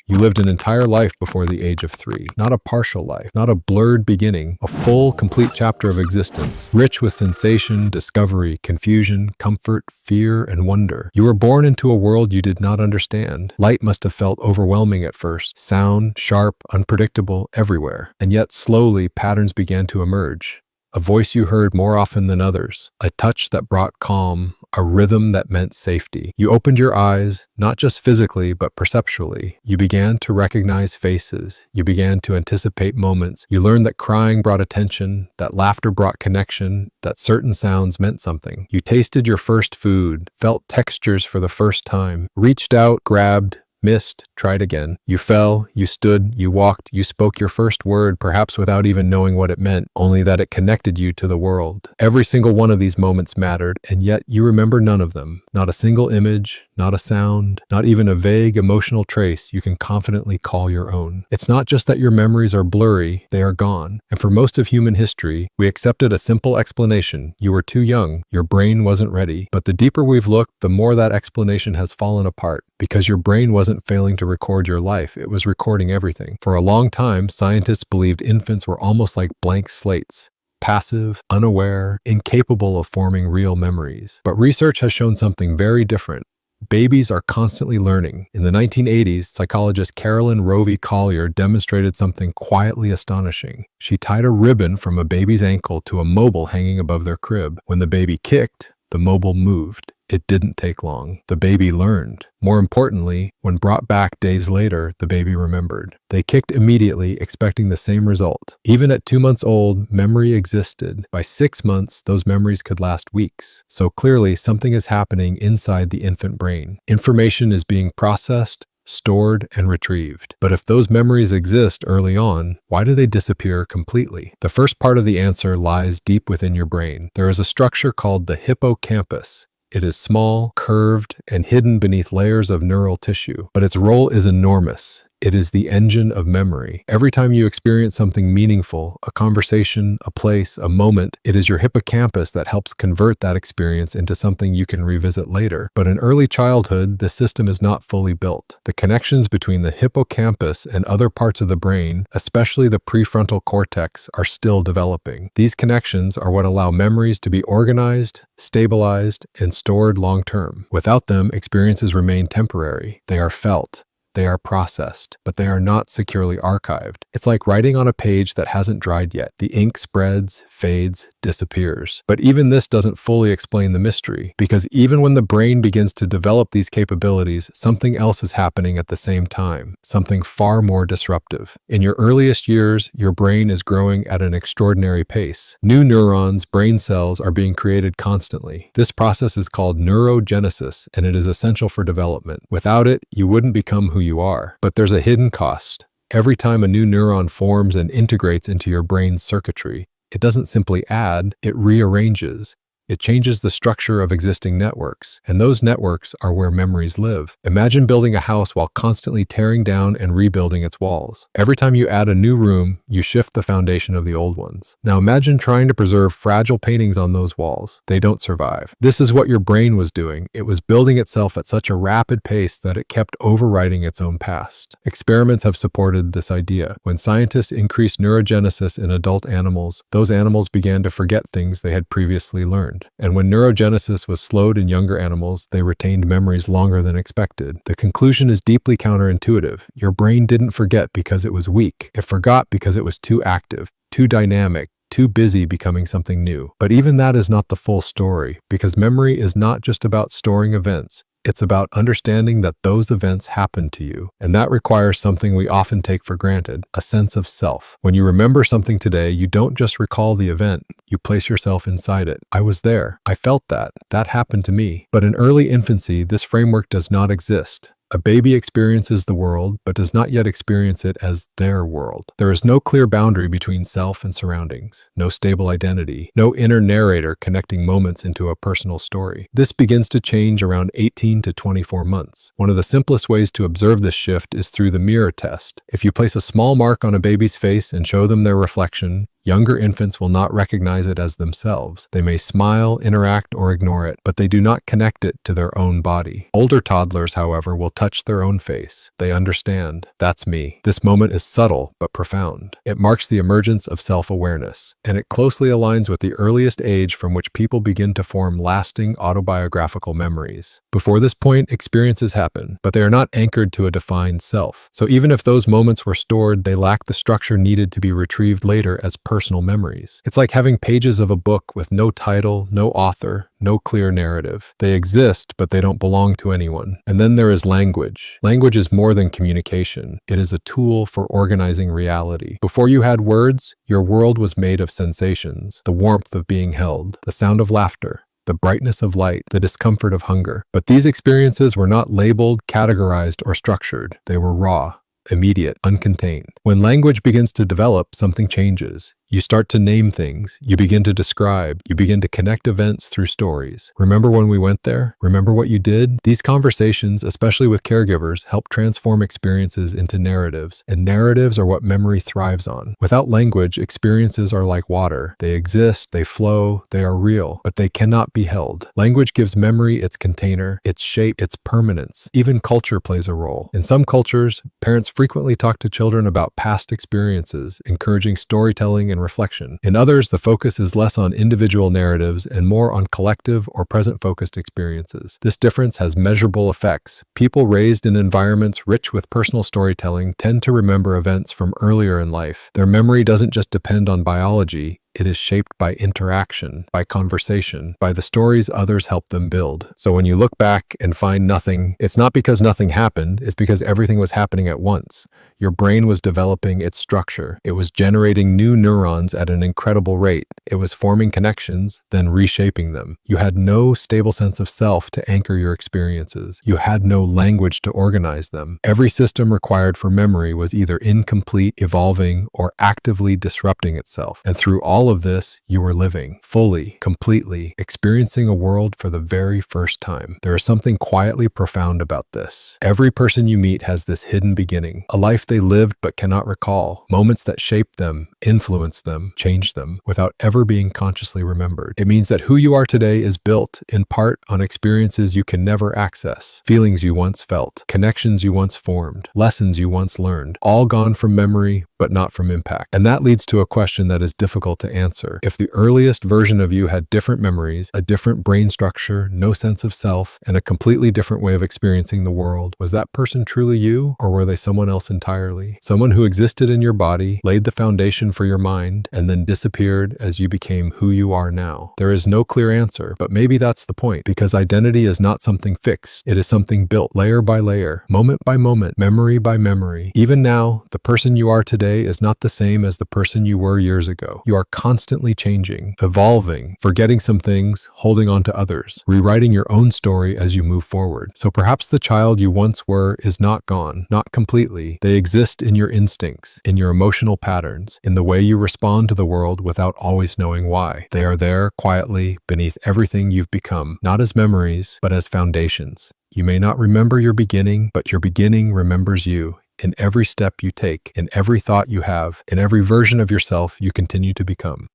You lived an entire life before the age of 3. Not a partial life, not a blurred beginning, a full, complete chapter of existence, rich with sensation, discovery, confusion, comfort, fear, and wonder. You were born into a world you did not understand. Light must have felt overwhelming at first, sound, sharp, unpredictable, everywhere. And yet, slowly, patterns began to emerge. A voice you heard more often than others, a touch that brought calm, a rhythm that meant safety. You opened your eyes, not just physically, but perceptually. You began to recognize faces. You began to anticipate moments. You learned that crying brought attention, that laughter brought connection, that certain sounds meant something. You tasted your first food, felt textures for the first time, reached out, grabbed, missed, tried again. You fell, you stood, you walked, you spoke your first word, perhaps without even knowing what it meant, only that it connected you to the world. Every single one of these moments mattered, and yet you remember none of them. Not a single image, not a sound, not even a vague emotional trace you can confidently call your own. It's not just that your memories are blurry, they are gone. And for most of human history, we accepted a simple explanation. You were too young, your brain wasn't ready. But the deeper we've looked, the more that explanation has fallen apart, because your brain wasn't failing to record your life, it was recording everything. For a long time, scientists believed infants were almost like blank slates. Passive, unaware, incapable of forming real memories. But research has shown something very different. Babies are constantly learning. In the 1980s, psychologist Carolyn Rovi Collier demonstrated something quietly astonishing. She tied a ribbon from a baby's ankle to a mobile hanging above their crib. When the baby kicked, the mobile moved. It didn't take long. The baby learned. More importantly, when brought back days later, the baby remembered. They kicked immediately, expecting the same result. Even at 2 months old, memory existed. By 6 months, those memories could last weeks. So clearly, something is happening inside the infant brain. Information is being processed, stored, and retrieved. But if those memories exist early on, why do they disappear completely? The first part of the answer lies deep within your brain. There is a structure called the hippocampus. It is small, curved, and hidden beneath layers of neural tissue, but its role is enormous. It is the engine of memory. Every time you experience something meaningful, a conversation, a place, a moment, it is your hippocampus that helps convert that experience into something you can revisit later. But in early childhood, the system is not fully built. The connections between the hippocampus and other parts of the brain, especially the prefrontal cortex, are still developing. These connections are what allow memories to be organized, stabilized, and stored long-term. Without them, experiences remain temporary. They are felt. They are processed, but they are not securely archived. It's like writing on a page that hasn't dried yet. The ink spreads, fades, disappears. But even this doesn't fully explain the mystery, because even when the brain begins to develop these capabilities, something else is happening at the same time, something far more disruptive. In your earliest years, your brain is growing at an extraordinary pace. New neurons, brain cells, are being created constantly. This process is called neurogenesis, and it is essential for development. Without it, you wouldn't become who you are. But there's a hidden cost. Every time a new neuron forms and integrates into your brain's circuitry, it doesn't simply add, it rearranges. It changes the structure of existing networks, and those networks are where memories live. Imagine building a house while constantly tearing down and rebuilding its walls. Every time you add a new room, you shift the foundation of the old ones. Now imagine trying to preserve fragile paintings on those walls. They don't survive. This is what your brain was doing. It was building itself at such a rapid pace that it kept overwriting its own past. Experiments have supported this idea. When scientists increased neurogenesis in adult animals, those animals began to forget things they had previously learned. And when neurogenesis was slowed in younger animals, they retained memories longer than expected. The conclusion is deeply counterintuitive. Your brain didn't forget because it was weak. It forgot because it was too active, too dynamic, too busy becoming something new. But even that is not the full story, because memory is not just about storing events. It's about understanding that those events happened to you, and that requires something we often take for granted, a sense of self. When you remember something today, you don't just recall the event, you place yourself inside it. I was there. I felt that. That happened to me. But in early infancy, this framework does not exist. A baby experiences the world, but does not yet experience it as their world. There is no clear boundary between self and surroundings, no stable identity, no inner narrator connecting moments into a personal story. This begins to change around 18 to 24 months. One of the simplest ways to observe this shift is through the mirror test. If you place a small mark on a baby's face and show them their reflection, Younger infants will not recognize it as themselves. They may smile, interact, or ignore it, but they do not connect it to their own body. Older toddlers, however, will touch their own face. They understand, that's me. This moment is subtle but profound. It marks the emergence of self-awareness, and it closely aligns with the earliest age from which people begin to form lasting autobiographical memories. Before this point, experiences happen, but they are not anchored to a defined self. So even if those moments were stored, they lack the structure needed to be retrieved later as personal memories. It's like having pages of a book with no title, no author, no clear narrative. They exist, but they don't belong to anyone. And then there is language. Language is more than communication. It is a tool for organizing reality. Before you had words, your world was made of sensations, the warmth of being held, the sound of laughter, the brightness of light, the discomfort of hunger. But these experiences were not labeled, categorized, or structured. They were raw, immediate, uncontained. When language begins to develop, something changes. You start to name things, you begin to describe, you begin to connect events through stories. Remember when we went there? Remember what you did? These conversations, especially with caregivers, help transform experiences into narratives, and narratives are what memory thrives on. Without language, experiences are like water. They exist, they flow, they are real, but they cannot be held. Language gives memory its container, its shape, its permanence. Even culture plays a role. In some cultures, parents frequently talk to children about past experiences, encouraging storytelling and reflection. In others, the focus is less on individual narratives and more on collective or present-focused experiences. This difference has measurable effects. People raised in environments rich with personal storytelling tend to remember events from earlier in life. Their memory doesn't just depend on biology. It is shaped by interaction, by conversation, by the stories others help them build. So when you look back and find nothing, it's not because nothing happened, it's because everything was happening at once. Your brain was developing its structure. It was generating new neurons at an incredible rate. It was forming connections, then reshaping them. You had no stable sense of self to anchor your experiences. You had no language to organize them. Every system required for memory was either incomplete, evolving, or actively disrupting itself. And through all of this, you were living, fully, completely, experiencing a world for the very first time. There is something quietly profound about this. Every person you meet has this hidden beginning, a life they lived but cannot recall, moments that shaped them, influenced them, changed them, without ever being consciously remembered. It means that who you are today is built, in part, on experiences you can never access, feelings you once felt, connections you once formed, lessons you once learned, all gone from memory, but not from impact. And that leads to a question that is difficult to answer. If the earliest version of you had different memories, a different brain structure, no sense of self, and a completely different way of experiencing the world, was that person truly you, or were they someone else entirely? Someone who existed in your body, laid the foundation for your mind, and then disappeared as you became who you are now. There is no clear answer, but maybe that's the point, because identity is not something fixed. It is something built, layer by layer, moment by moment, memory by memory. Even now, the person you are today is not the same as the person you were years ago. You are constantly changing, evolving, forgetting some things, holding on to others, rewriting your own story as you move forward. So perhaps the child you once were is not gone, not completely. They exist in your instincts, in your emotional patterns, in the way you respond to the world without always knowing why. They are there quietly beneath everything you've become, not as memories, but as foundations. You may not remember your beginning, but your beginning remembers you. In every step you take, in every thought you have, in every version of yourself you continue to become.